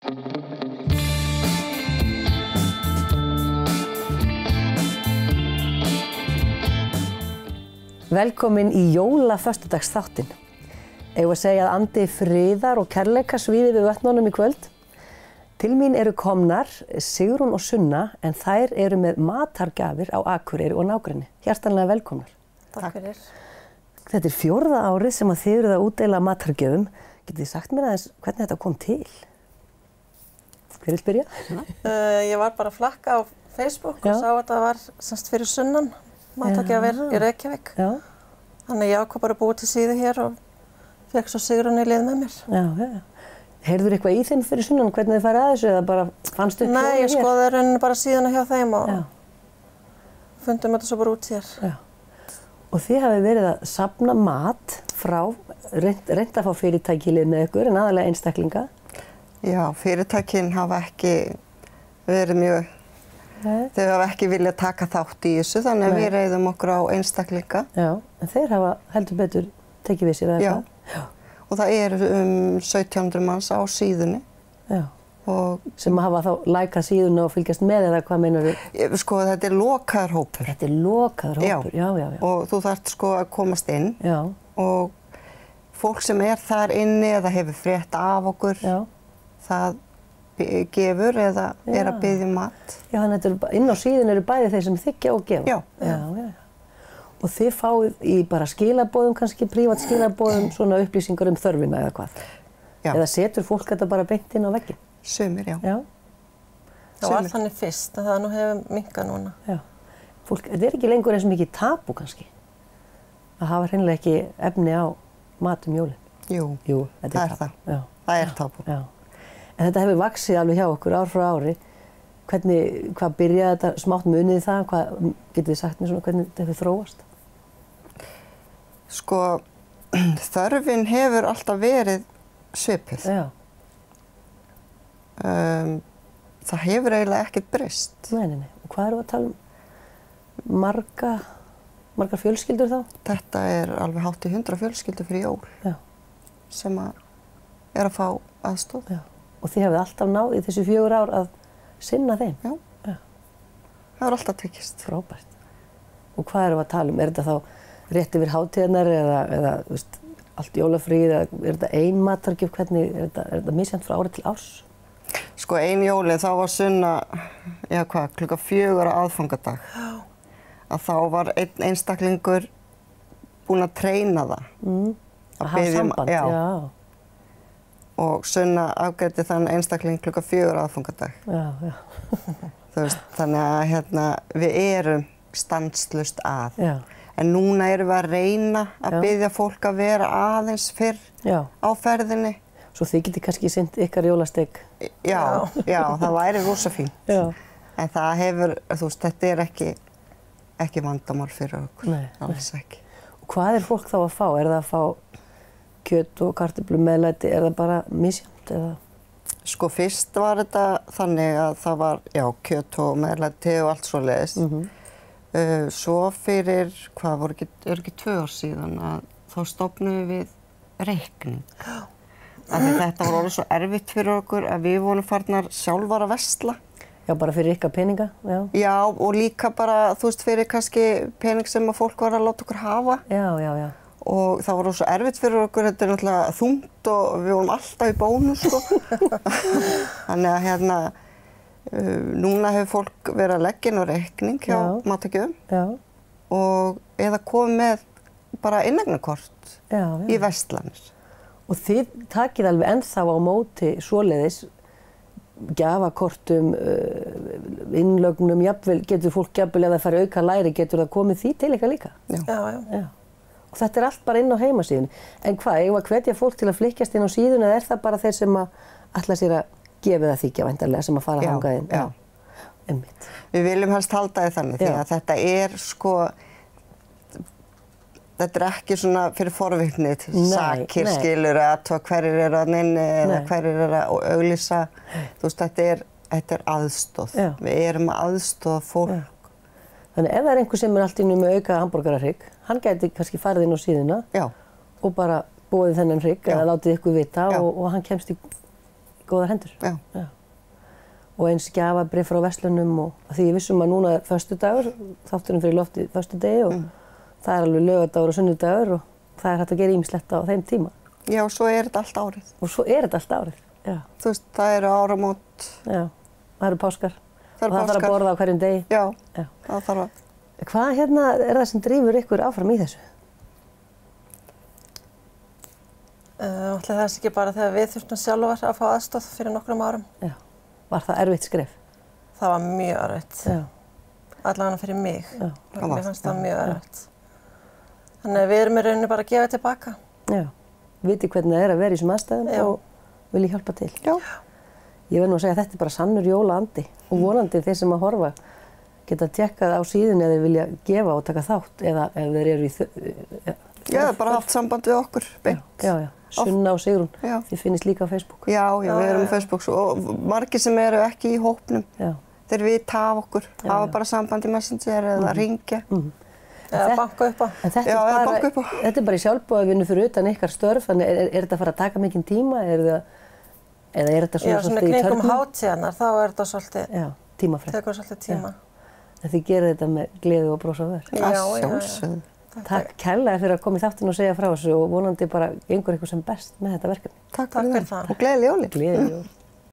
Velkomin í jólaföstudagsþáttinn. Eigum að segja að andi friðar og kærleika svífi við vötnunum í kvöld. Til mín eru komnar Sigrún og Sunna en þær eru með matargjafir á Akureyri og nágrenni. Hjartanlega velkomnar. Takk fyrir. Þetta er 4. árið sem að þið eruð að útdeila matargjöfum. Getið þið sagt mér aðeins hvernig þetta kom til? Hver vill byrja? Ég var bara að flakka á Facebook og sá að þetta var semst fyrir sunnan matargjafir í Reykjavík. Já. Þannig ég ákvað bara að búa til síðu hér og fekk svo Sigrún í lið með mér. Já. Heyrður eitthvað í þeim fyrir sunnan hvernig þið farið að þessu eða bara fannstu upp? Nei, ég skoði rauninni bara síðuna hjá þeim og fundum þetta svo bara út hér. Já. Og þið hafið verið að safna mat frá, reynt að fá fyrirtæki í lið með ykkur en aðalega einstaklinga. Já, fyrirtækin hafa ekki verið mjög, þau hafa ekki viljað taka þátt í þessu þannig að við reiðum okkur á einstaklinga. Já, en þeir hafa heldur betur tekið við sér eða eitthvað. Já, og það er 1700 manns á síðunni. Já. Og sem hafa þá lækað síðuna og fylgjast með eða hvað meinar þú? Sko þetta er lokaður hópur. Þetta er lokaður hópur, já. Og þú þarft sko að komast inn. Já. Og fólk sem er þar inni eða hefur frétt af okkur, það gefur eða er að biðja mat. Já, þannig að inn á síðun eru bæði þeir sem þiggja og gefa. Já. Og þið fáið í bara skilaboðum, kannski prívat skilaboðum, svona upplýsingar þörfina eða hvað? Já. Eða setur fólk þetta bara beint inn á vegginn? Sumir, já. Það var þannig fyrst, en það nú hefur minnkað núna. Já. Fólk, þetta er ekki lengur eins og mikið tabu kannski? Að hafa hreinlega ekki efni á mat jólin? Jú, þetta er það. Já. Það er tabu. Já. En þetta hefur vaxið alveg hjá okkur ár frá ári. Hvað byrjaði þetta smátt munið það? Hvað getið þið sagt mér svona hvernig þetta hefur þróast? Sko, þörfin hefur alltaf verið svipuð. Já. Það hefur eiginlega ekkert breyst. Nei. Og hvað erum við að tala um? Margar fjölskyldur þá? Þetta er alveg hátt í 100 fjölskyldur fyrir jól. Já. Sem er að fá aðstoð. Já. Og þið hafið alltaf náð í þessi 4 ár að sinna þeim? Já. Það hefur alltaf tekist. Frábært. Og hvað erum við að tala um? Er þetta þá rétt yfir hátíðarnar eða veist, allt jólafríð eða er þetta ein matargjöf? Hvernig er þetta misjafnt frá ári til árs? Sko ein jólin þá var Sunna, klukkan 4 aðfangadag. Að þá var einn einstaklingur búinn að treyna það. Að hafa samband, já. Og Sunna afgreiddi þann einstakling klukkan 4 aðfangadag. Já. Þú veist, þannig að við erum stanslaust að. Já. En núna erum við að reyna að biðja fólk að vera aðeins fyrr á ferðinni. Svo þið getið kannski sinnt ykkar jólasteik. Já, það væri rosa fínt. Já. En það hefur, þú veist, þetta er ekki vandamál fyrir okkur. Nei. Alls ekki. Og hvað er fólk þá að fá? Er það að fá kjöt og kartöflu meðlæti? Er það bara misjafnt eða? Sko fyrst var þetta þannig að það var, kjöt og meðlæti og allt svoleiðis. Svo fyrir, er ekki 2 ár síðan að þá stofnuðum við reikning. Þetta var orðið svo erfitt fyrir okkur að við vorum farnar sjálfar að versla. Já, bara fyrir ykkar peninga, já. Já, og líka bara, þú veist, fyrir kannski pening sem að fólk var að láta okkur hafa. Já. Og það var svo erfitt fyrir okkur, þetta er náttúrulega þungt og við vorum alltaf í bónus, sko. Þannig að núna hefur fólk verið að leggja inn á reikning hjá matargjöfum. Og eða komið með bara inneignarkort í verslanir. Og þið takið alveg ennþá á móti svoleiðis gjafakortum, innlögnum, jafnvel, getur fólk jafnvel ef það fari auka læri, getur það komið því til ykkar líka? Já. Og þetta er allt bara inn á heimasíðunni. En hvað, eigum að hvetja fólk til að flykkjast inn á síðuna eða er það bara þeir sem að ætla sér að gefa það þykja væntanlega sem að fara þangað inn? Já. Einmitt. Við viljum helst halda því þannig því að þetta er sko þetta er ekki svona fyrir forvitnið sakir skilur að hverjir eru að nynni eða hverjir eru að auglýsa. Þú veist, þetta er aðstoð. Við erum að aðstoða fólk. Þannig ef það er einhver sem er allt inni með auka hamborgarahrygg, hann gæti kannski farið inn á síðuna og bara búið þennan hrygg eða látið ykkur vita og hann kemst í góðar hendur. Já. Já. Og eins gjafabréf frá verslunum og því ég vissum að núna er föstudagur, þátturinn fyrir lofti föstudegi og það er alveg laugardagur og sunnudagur og það er hægt að gera ýmislegt á þeim tíma. Já, og svo er þetta allt árið. Og svo er þetta allt árið, já. Þú veist, það eru áramót. Já, það eru páskar. Það eru og það þarf að borða á hverjum degi. Já, já. Það þarf að. Hvað hérna er það sem drífur ykkur áfram í þessu? Ætli það sé ekki bara þegar við þurftum sjálfar að fá aðstoð fyrir nokkrum árum. Já. Var það erfitt skref? Það var mjög erfitt. Já. Allavega fyrir mig. Já. Mér fannst það mjög erfitt. Þannig að við erum í rauninni bara að gefa tilbaka. Já. Viti hvernig það er að vera í þessum aðstæðum og vilji hjálpa til. Já. Ég verð nú að segja að þetta er bara sannur jólaandi og vonandi þeir sem að horfa geta tjekkað á síðunni eða þeir vilja gefa og taka þátt eða ef þeir eru í Já, bara haft samband við okkur beint. Já, já. Sunna og Sigrún, þið finnist líka á Facebook. Já, já, við erum á Facebook og margir sem eru ekki í hópnum, þeir vita af okkur, hafa bara samband í Messenger eða ringja. Eða banka upp á. Þetta er bara í sjálfboðavinnu fyrir utan ykkar störf, þannig er þetta að fara að taka mikinn tíma, eða er þetta svona svolítið í törnum? Já, svona kringum hátíðarnar, þá er þetta svolítið, tímafrekt. Tekur svolítið tíma. En þið gerir þetta með gleði og bros á vör. Já. Takk kærlega fyrir að koma í þáttinn og segja frá þessu og vonandi bara gengur ykkur sem best með þetta verkefni. Takk fyrir það. Og gleðileg jólin. Gleðileg jól.